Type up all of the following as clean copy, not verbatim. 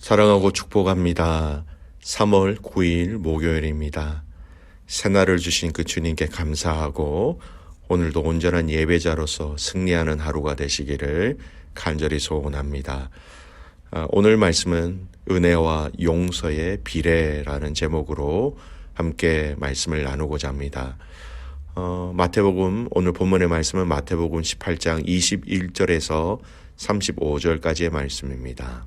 사랑하고 축복합니다. 3월 9일 목요일입니다. 새날을 주신 그 주님께 감사하고 오늘도 온전한 예배자로서 승리하는 하루가 되시기를 간절히 소원합니다. 오늘 말씀은 은혜와 용서의 비례라는 제목으로 함께 말씀을 나누고자 합니다. 마태복음, 오늘 본문의 말씀은 마태복음 18장 21절에서 35절까지의 말씀입니다.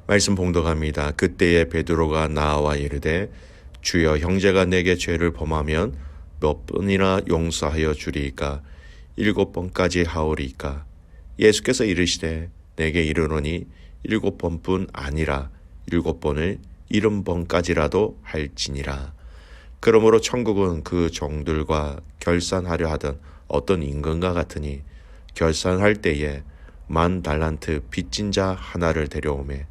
말씀 봉독합니다. 그때에 베드로가 나와 이르되 주여, 형제가 내게 죄를 범하면 몇 번이나 용서하여 주리이까? 7번까지 하오리이까? 예수께서 이르시되 내게 이르노니 7번뿐 아니라 7번을 70번까지라도 할지니라. 그러므로 천국은 그 종들과 결산하려 하던 어떤 임금과 같으니 결산할 때에 10,000달란트 빚진 자 하나를 데려오매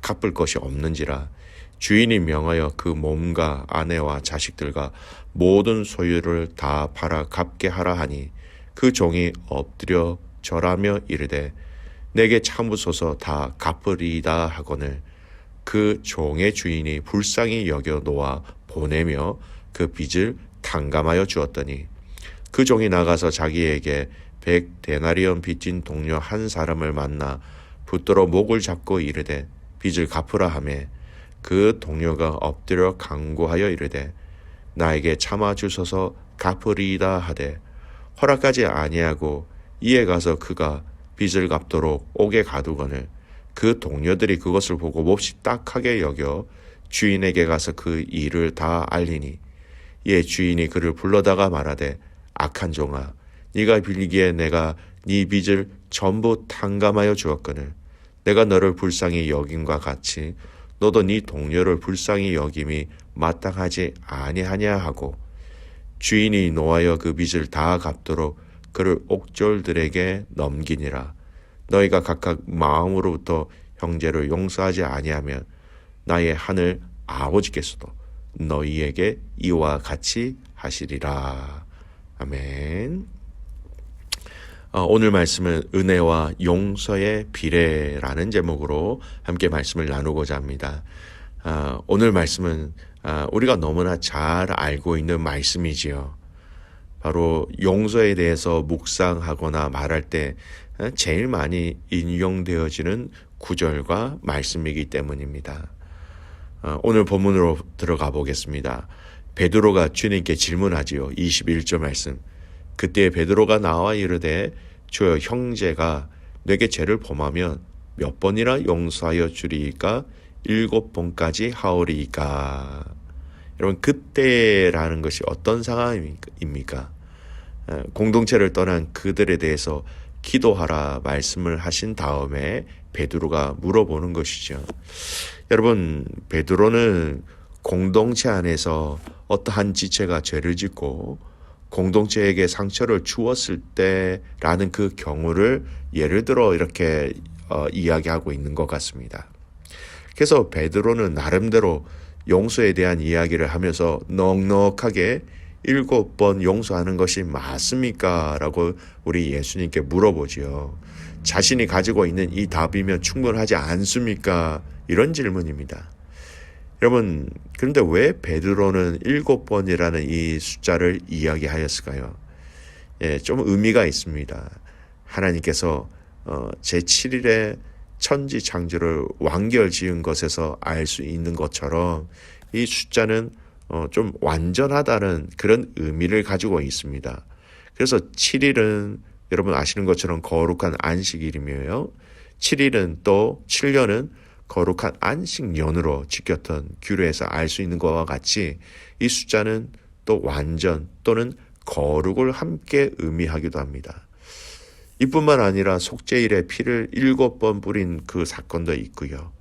갚을 것이 없는지라. 주인이 명하여 그 몸과 아내와 자식들과 모든 소유를 다 팔아 갚게 하라 하니 그 종이 엎드려 절하며 이르되 내게 참으소서 다 갚으리이다 하거늘 그 종의 주인이 불쌍히 여겨 놓아 보내며 그 빚을 탕감하여 주었더니 그 종이 나가서 자기에게 100데나리온 빚진 동료 한 사람을 만나 붙들어 목을 잡고 이르되 빚을 갚으라 하매 그 동료가 엎드려 간구하여 이르되 나에게 참아 주소서 갚으리이다 하되 허락하지 아니하고 이에 가서 그가 빚을 갚도록 옥에 가두거늘 그 동료들이 그것을 보고 몹시 딱하게 여겨 주인에게 가서 그 일을 다 알리니 이에 주인이 그를 불러다가 말하되 악한 종아, 네가 빌기에 내가 네 빚을 전부 탕감하여 주었거늘 내가 너를 불쌍히 여김과 같이 너도 네 동료를 불쌍히 여김이 마땅하지 아니하냐 하고 주인이 노하여 그 빚을 다 갚도록 그를 옥졸들에게 넘기니라. 너희가 각각 마음으로부터 형제를 용서하지 아니하면 나의 하늘 아버지께서도 너희에게 이와 같이 하시리라. 아멘. 오늘 말씀은 은혜와 용서의 비례라는 제목으로 함께 말씀을 나누고자 합니다. 오늘 말씀은 우리가 너무나 잘 알고 있는 말씀이지요. 바로 용서에 대해서 묵상하거나 말할 때 제일 많이 인용되어지는 구절과 말씀이기 때문입니다. 오늘 본문으로 들어가 보겠습니다. 베드로가 주님께 질문하지요. 21절 말씀. 그때 베드로가 나와 이르되 주여, 형제가 내게 죄를 범하면 몇 번이나 용서하여 주리이까? 7번까지 하오리이까? 여러분, 그때라는 것이 어떤 상황입니까? 공동체를 떠난 그들에 대해서 기도하라 말씀을 하신 다음에 베드로가 물어보는 것이죠. 여러분, 베드로는 공동체 안에서 어떠한 지체가 죄를 짓고 공동체에게 상처를 주었을 때라는 그 경우를 예를 들어 이렇게 이야기하고 있는 것 같습니다. 그래서 베드로는 나름대로 용서에 대한 이야기를 하면서 넉넉하게 7번 용서하는 것이 맞습니까? 라고 우리 예수님께 물어보지요. 자신이 가지고 있는 이 답이면 충분하지 않습니까? 이런 질문입니다. 여러분, 그런데 왜 베드로는 7번이라는 이 숫자를 이야기하였을까요? 좀 의미가 있습니다. 하나님께서 제7일에 천지 창조를 완결 지은 것에서 알 수 있는 것처럼 이 숫자는 좀 완전하다는 그런 의미를 가지고 있습니다. 그래서 7일은 여러분 아시는 것처럼 거룩한 안식일이며요. 7일은 또 7년은 거룩한 안식년으로 지켰던 규례에서 알 수 있는 것과 같이 이 숫자는 또 완전 또는 거룩을 함께 의미하기도 합니다. 이뿐만 아니라 속죄일에 피를 7번 뿌린 그 사건도 있고요.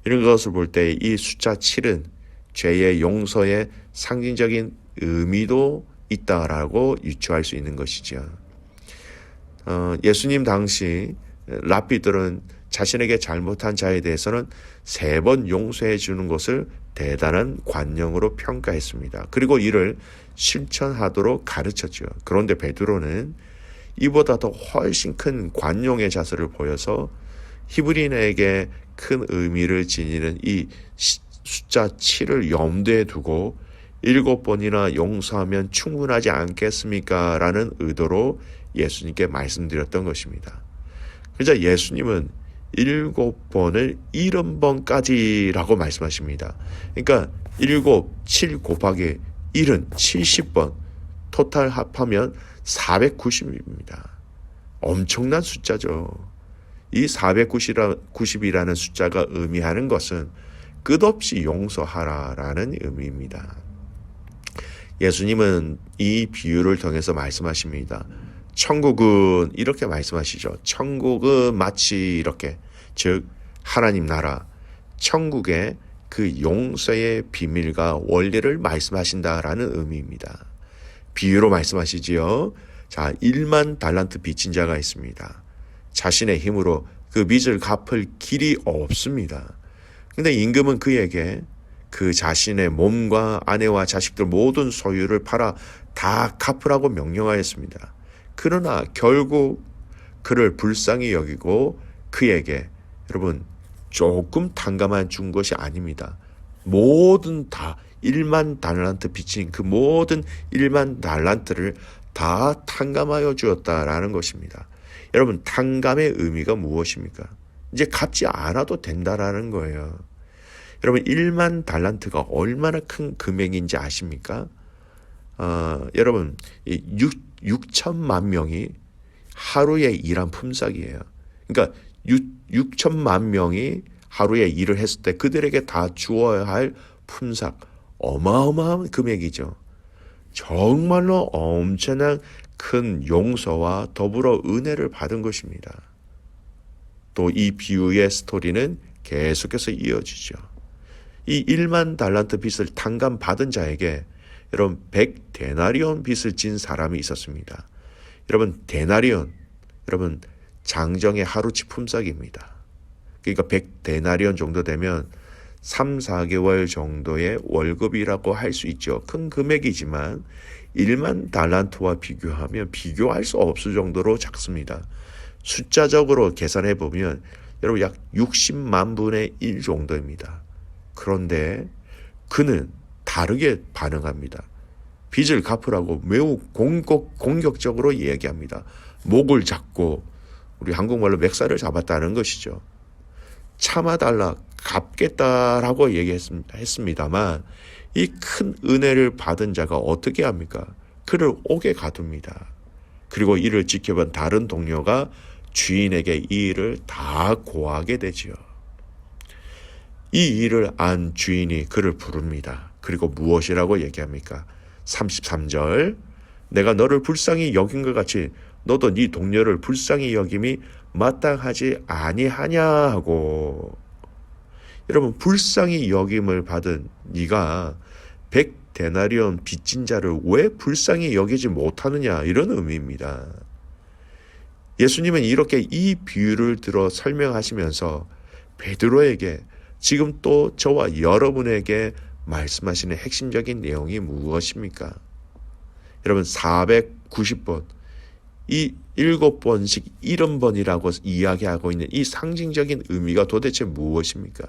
이런 것을 볼 때 이 숫자 7은 죄의 용서의 상징적인 의미도 있다라고 유추할 수 있는 것이죠. 예수님 당시 랍비들은 자신에게 잘못한 자에 대해서는 3번 용서해 주는 것을 대단한 관용으로 평가했습니다. 그리고 이를 실천하도록 가르쳤죠. 그런데 베드로는 이보다 더 훨씬 큰 관용의 자세를 보여서 히브리인에게 큰 의미를 지니는 이 숫자 7을 염두에 두고 7번이나 용서하면 충분하지 않겠습니까? 라는 의도로 예수님께 말씀드렸던 것입니다. 그러자 예수님은 7번을 70번까지라고 말씀하십니다. 그러니까 7 곱하기 1은 70번, 토탈 합하면 490입니다. 엄청난 숫자죠. 이 490이라는 숫자가 의미하는 것은 끝없이 용서하라라는 의미입니다. 예수님은 이 비유를 통해서 말씀하십니다. 천국은 이렇게 말씀하시죠. 천국은 마치 이렇게, 즉 하나님 나라, 천국의 그 용서의 비밀과 원리를 말씀하신다라는 의미입니다. 비유로 말씀하시지요. 자, 1만 달란트 빚진 자가 있습니다. 자신의 힘으로 그 빚을 갚을 길이 없습니다. 근데 임금은 그에게 그 자신의 몸과 아내와 자식들 모든 소유를 팔아 다 갚으라고 명령하였습니다. 그러나 결국 그를 불쌍히 여기고 그에게, 여러분, 조금 탕감만 준 것이 아닙니다. 모든 다 1만 달란트 빚진 그 모든 1만 달란트를 다 탕감하여 주었다라는 것입니다. 여러분, 탕감의 의미가 무엇입니까? 이제 갚지 않아도 된다라는 거예요. 여러분, 1만 달란트가 얼마나 큰 금액인지 아십니까? 여러분, 6천만 명이 하루에 일한 품삯이에요. 그러니까 6천만 명이 하루에 일을 했을 때 그들에게 다 주어야 할 품삯, 어마어마한 금액이죠. 정말로 엄청난 큰 용서와 더불어 은혜를 받은 것입니다. 또 이 비유의 스토리는 계속해서 이어지죠. 이 1만 달란트 빚을 탕감받은 자에게 여러분 100데나리온 빚을 진 사람이 있었습니다. 여러분, 데나리온, 여러분 장정의 하루치 품삯입니다. 그러니까 100데나리온 정도 되면 3, 4개월 정도의 월급이라고 할 수 있죠. 큰 금액이지만 1만 달란트와 비교하면 비교할 수 없을 정도로 작습니다. 숫자적으로 계산해 보면 여러분 약 60만 분의 1 정도입니다. 그런데 그는 다르게 반응합니다. 빚을 갚으라고 매우 공격적으로 이야기합니다. 목을 잡고, 우리 한국말로 맥살을 잡았다는 것이죠. 참아달라, 갚겠다라고 얘기했습니다만 이 큰 은혜를 받은 자가 어떻게 합니까? 그를 옥에 가둡니다. 그리고 이를 지켜본 다른 동료가 주인에게 이 일을 다 고하게 되지요. 이 일을 안 주인이 그를 부릅니다. 그리고 무엇이라고 얘기합니까? 33절, 내가 너를 불쌍히 여긴 것 같이 너도 네 동료를 불쌍히 여김이 마땅하지 아니하냐 하고. 여러분, 불쌍히 여김을 받은 네가 100데나리온 빚진 자를 왜 불쌍히 여기지 못하느냐, 이런 의미입니다. 예수님은 이렇게 이 비유를 들어 설명하시면서 베드로에게 지금 또 저와 여러분에게 말씀하시는 핵심적인 내용이 무엇입니까? 여러분, 490번, 이 7번씩 70번이라고 이야기하고 있는 이 상징적인 의미가 도대체 무엇입니까?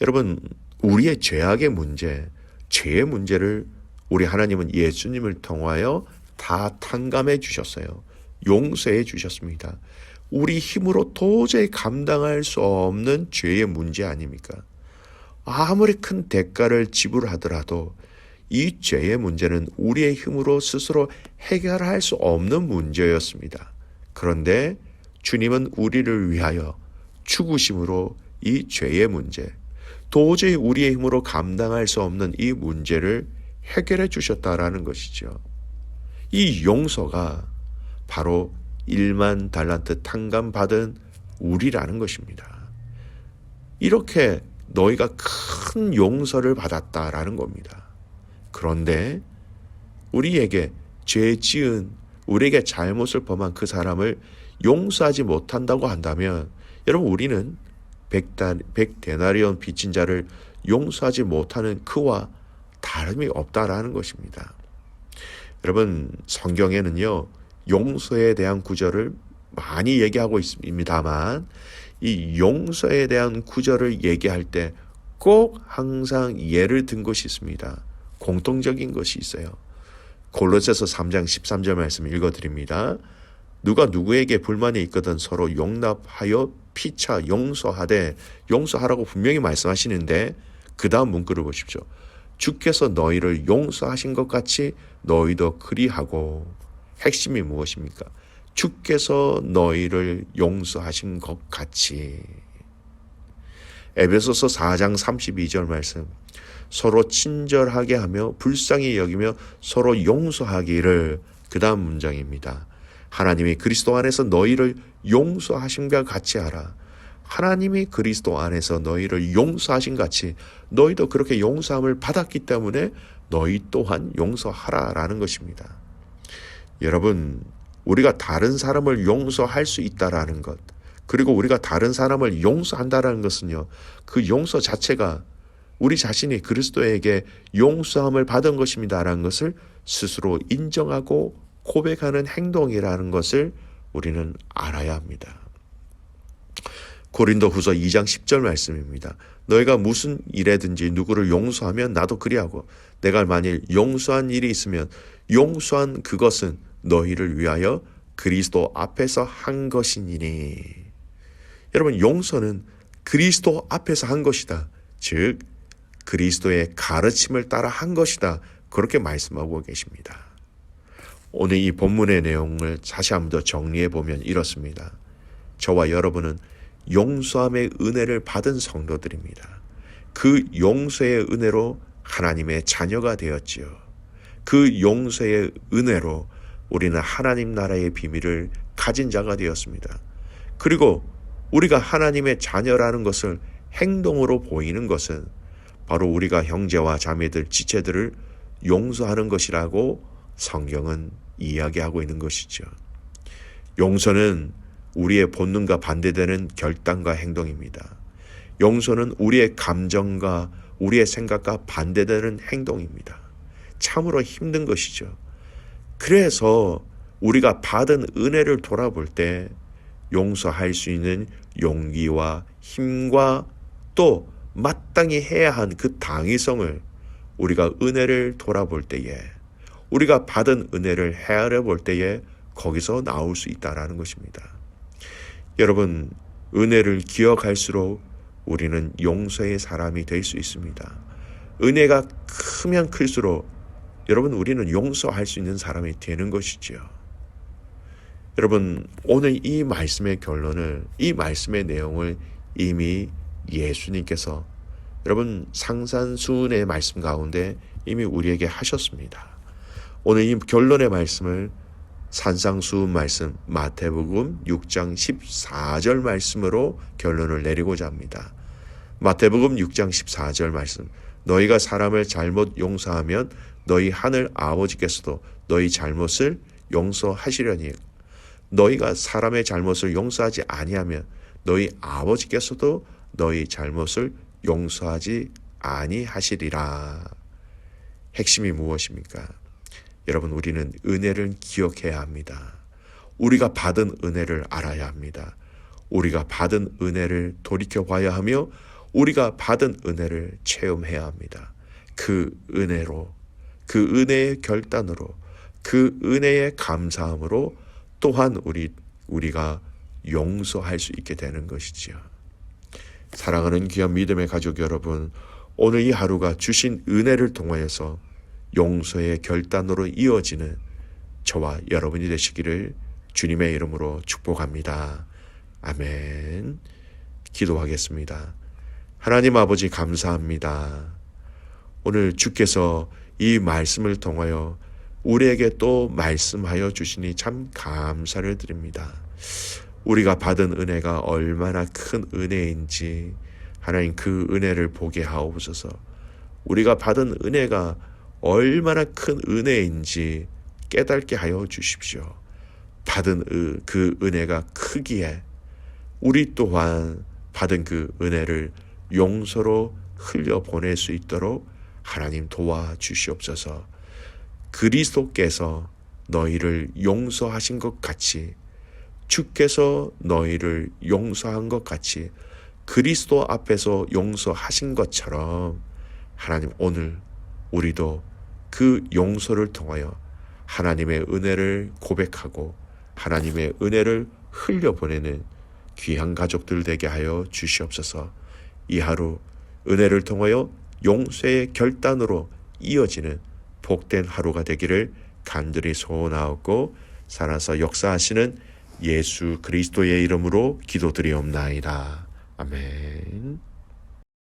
여러분, 우리의 죄악의 문제, 죄의 문제를 우리 하나님은 예수님을 통하여 다 탕감해 주셨어요. 용서해 주셨습니다. 우리 힘으로 도저히 감당할 수 없는 죄의 문제 아닙니까? 아무리 큰 대가를 지불하더라도 이 죄의 문제는 우리의 힘으로 스스로 해결할 수 없는 문제였습니다. 그런데 주님은 우리를 위하여 죽으심으로 이 죄의 문제, 도저히 우리의 힘으로 감당할 수 없는 이 문제를 해결해 주셨다라는 것이죠. 이 용서가 바로 1만 달란트 탕감받은 우리라는 것입니다. 이렇게 너희가 큰 용서를 받았다라는 겁니다. 그런데 우리에게 죄 지은, 우리에게 잘못을 범한 그 사람을 용서하지 못한다고 한다면 여러분, 우리는 100데나리온 빚진 자를 용서하지 못하는 그와 다름이 없다라는 것입니다. 여러분, 성경에는요, 용서에 대한 구절을 많이 얘기하고 있습니다만 이 용서에 대한 구절을 얘기할 때 꼭 항상 예를 든 것이 있습니다. 공통적인 것이 있어요. 골로새서 3장 13절 말씀 읽어드립니다. 누가 누구에게 불만이 있거든 서로 용납하여 피차 용서하되, 용서하라고 분명히 말씀하시는데 그 다음 문구를 보십시오. 주께서 너희를 용서하신 것 같이 너희도 그리하고. 핵심이 무엇입니까? 주께서 너희를 용서하신 것 같이. 에베소서 4장 32절 말씀. 서로 친절하게 하며 불쌍히 여기며 서로 용서하기를. 그 다음 문장입니다. 하나님이 그리스도 안에서 너희를 용서하심과 같이 하라. 하나님이 그리스도 안에서 너희를 용서하신 같이 너희도 그렇게 용서함을 받았기 때문에 너희 또한 용서하라라는 것입니다. 여러분, 우리가 다른 사람을 용서할 수 있다라는 것, 그리고 우리가 다른 사람을 용서한다라는 것은요, 그 용서 자체가 우리 자신이 그리스도에게 용서함을 받은 것입니다라는 것을 스스로 인정하고 고백하는 행동이라는 것을 우리는 알아야 합니다. 고린도후서 2장 10절 말씀입니다. 너희가 무슨 일에든지 누구를 용서하면 나도 그리하고, 내가 만일 용서한 일이 있으면 용서한 그것은 너희를 위하여 그리스도 앞에서 한 것이니니. 여러분, 용서는 그리스도 앞에서 한 것이다. 즉 그리스도의 가르침을 따라 한 것이다. 그렇게 말씀하고 계십니다. 오늘 이 본문의 내용을 다시 한 번 더 정리해 보면 이렇습니다. 저와 여러분은 용서함의 은혜를 받은 성도들입니다. 그 용서의 은혜로 하나님의 자녀가 되었지요. 그 용서의 은혜로 우리는 하나님 나라의 비밀을 가진 자가 되었습니다. 그리고 우리가 하나님의 자녀라는 것을 행동으로 보이는 것은 바로 우리가 형제와 자매들, 지체들을 용서하는 것이라고 성경은 이야기하고 있는 것이죠. 용서는 우리의 본능과 반대되는 결단과 행동입니다. 용서는 우리의 감정과 우리의 생각과 반대되는 행동입니다. 참으로 힘든 것이죠. 그래서 우리가 받은 은혜를 돌아볼 때 용서할 수 있는 용기와 힘과 또 마땅히 해야 한 그 당위성을 우리가 은혜를 돌아볼 때에, 우리가 받은 은혜를 헤아려 볼 때에 거기서 나올 수 있다는 것입니다. 여러분, 은혜를 기억할수록 우리는 용서의 사람이 될 수 있습니다. 은혜가 크면 클수록 여러분, 우리는 용서할 수 있는 사람이 되는 것이죠. 여러분, 오늘 이 말씀의 결론을, 이 말씀의 내용을 이미 예수님께서 여러분 상산수훈의 말씀 가운데 이미 우리에게 하셨습니다. 오늘 이 결론의 말씀을 산상수훈 말씀 마태복음 6장 14절 말씀으로 결론을 내리고자 합니다. 마태복음 6장 14절 말씀. 너희가 사람을 잘못 용서하면 너희 하늘 아버지께서도 너희 잘못을 용서하시려니, 너희가 사람의 잘못을 용서하지 아니하면 너희 아버지께서도 너희 잘못을 용서하지 아니하시리라. 핵심이 무엇입니까? 여러분, 우리는 은혜를 기억해야 합니다. 우리가 받은 은혜를 알아야 합니다. 우리가 받은 은혜를 돌이켜봐야 하며 우리가 받은 은혜를 체험해야 합니다. 그 은혜로, 그 은혜의 결단으로, 그 은혜의 감사함으로 또한 우리가 용서할 수 있게 되는 것이지요. 사랑하는 귀한 믿음의 가족 여러분, 오늘 이 하루가 주신 은혜를 통하여서 용서의 결단으로 이어지는 저와 여러분이 되시기를 주님의 이름으로 축복합니다. 아멘. 기도하겠습니다. 하나님 아버지, 감사합니다. 오늘 주께서 이 말씀을 통하여 우리에게 또 말씀하여 주시니 참 감사를 드립니다. 우리가 받은 은혜가 얼마나 큰 은혜인지 하나님 그 은혜를 보게 하옵소서. 우리가 받은 은혜가 얼마나 큰 은혜인지 깨닫게 하여 주십시오. 받은 그 은혜가 크기에 우리 또한 받은 그 은혜를 용서로 흘려보낼 수 있도록 하나님 도와주시옵소서. 그리스도께서 너희를 용서하신 것 같이 주께서 너희를 용서한 것 같이 그리스도 앞에서 용서하신 것처럼 하나님 오늘 우리도 그 용서를 통하여 하나님의 은혜를 고백하고 하나님의 은혜를 흘려보내는 귀한 가족들 되게 하여 주시옵소서. 이 하루 은혜를 통하여 용서의 결단으로 이어지는 복된 하루가 되기를 간절히 소원하옵고 살아서 역사하시는 예수 그리스도의 이름으로 기도드리옵나이다. 아멘.